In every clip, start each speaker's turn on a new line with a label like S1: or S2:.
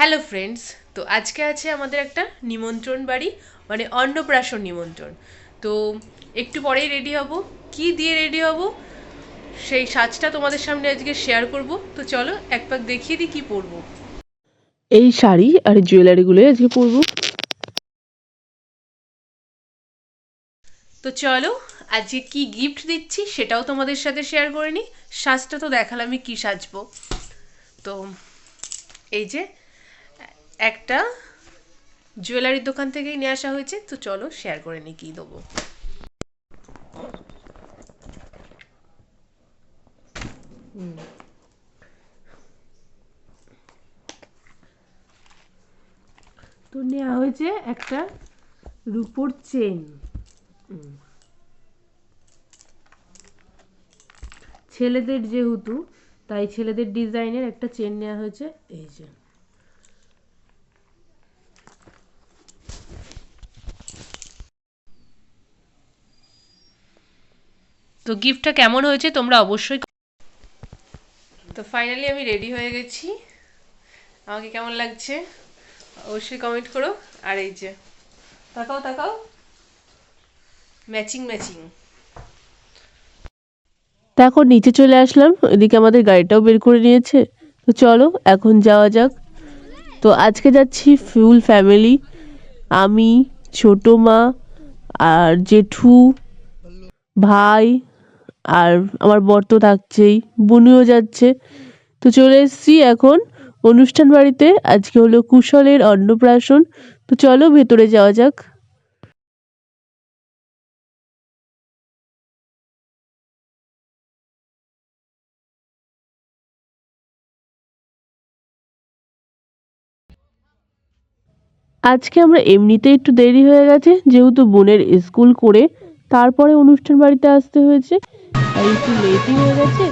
S1: Hello friends, তো আজকে আছে আমাদের একটা নিমন্ত্রণ বাড়ি, মানে অন্নপ্রাশন নিমন্ত্রণ। তো একটু পরেই রেডি হব। কি দিয়ে রেডি হব সেই সাজটা তোমাদের সামনে আজকে শেয়ার করব। তো চলো এক পাক দেখিয়ে দিই কি পরবো।
S2: এই শাড়ি আর জুয়েলারিগুলো আজকে পরবো।
S1: তো চলো আজকে কি গিফট দিচ্ছি সেটাও তোমাদের সাথে শেয়ার করে নিই। সাজটা তো দেখালামই কি সাজবো। তো এই যে একটা জুয়েলারির দোকান থেকেই নিয়ে আসা হয়েছে। তো চলো শেয়ার করে নিই কী দেবো। তো নেওয়া হয়েছে একটা রূপোর চেন। ছেলেদের যেহেতু, তাই ছেলেদের ডিজাইনের একটা চেন নেওয়া হয়েছে। এই যে তো গিফটটা কেমন হয়েছে তোমরা অবশ্যই। তো ফাইনালি আমি রেডি হয়ে গেছি। আমাকে কেমন লাগছে অবশ্যই কমেন্ট করো। আর এই যে তাকাও তাকাও, ম্যাচিং ম্যাচিং।
S2: তা এখন নিচে চলে আসলাম, এদিকে আমাদের গাড়িটাও বের করে নিয়েছে। তো চলো এখন যাওয়া যাক। তো আজকে যাচ্ছি ফুল ফ্যামিলি, আমি, ছোট মা আর জেঠু, ভাই, আর আমার বর তো থাকছেই, বুনুও যাচ্ছে। তো চলে এসেছি এখন অনুষ্ঠান বাড়িতে। আজকে হলো কুশলের অন্নপ্রাশন। তো চলো ভেতরে যাওয়া যাক। আজকে আমরা এমনিতেই একটু দেরি হয়ে গেছে, যেহেতু বোনের স্কুল করে তারপরে অনুষ্ঠান বাড়িতে আসতে হয়েছে, তাই একটু লেটই হয়ে গেছে।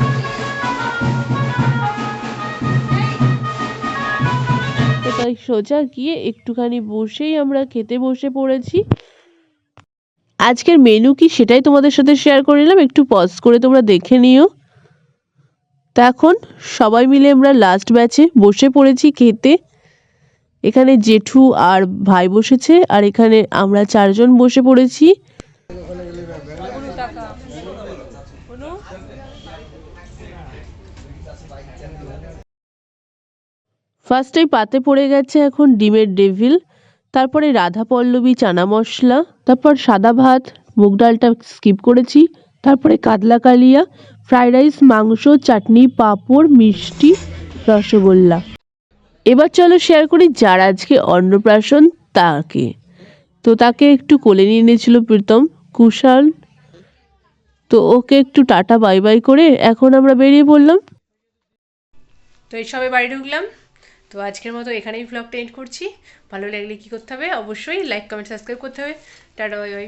S2: তো তাই সোজা গিয়ে একটুখানি বসেই আমরা খেতে বসে পড়েছি। আজকের মেনু কি সেটাই তোমাদের সাথে শেয়ার করে নিলাম, একটু পজ করে তোমরা দেখে নিও। তো এখন সবাই মিলে আমরা লাস্ট ব্যাচে বসে পড়েছি খেতে। এখানে জেঠু আর ভাই বসেছে, আর এখানে আমরা চারজন বসে পড়েছি। ফার্স্টেই পাতে পড়ে গেছে এখন ডিমের ডেভিল, তারপরে রাধা পল্লবী চানা মশলা, তারপর সাদা ভাত, মুগ ডালটা স্কিপ করেছি, তারপরে কাতলা কালিয়া, ফ্রাইড রাইস, মাংস, চাটনি, পাঁপড়, মিষ্টি, রসগোল্লা। এবার চলো শেয়ার করি যার আজকে অন্নপ্রাশন তাকে। তো তাকে একটু কোলে নিয়ে নিয়েছিল প্রীতম, কুশাল। তো ওকে একটু টাটা বাই বাই করে এখন আমরা বেরিয়ে পড়লাম।
S1: তো এই সবে বাড়ি ঢুকলাম। তো আজকের মতো এখানেই ভ্লগটা এন্ড করছি। ভালো লাগলে কি করতে হবে, অবশ্যই লাইক কমেন্ট সাবস্ক্রাইব করতে হবে। Tata bye bye.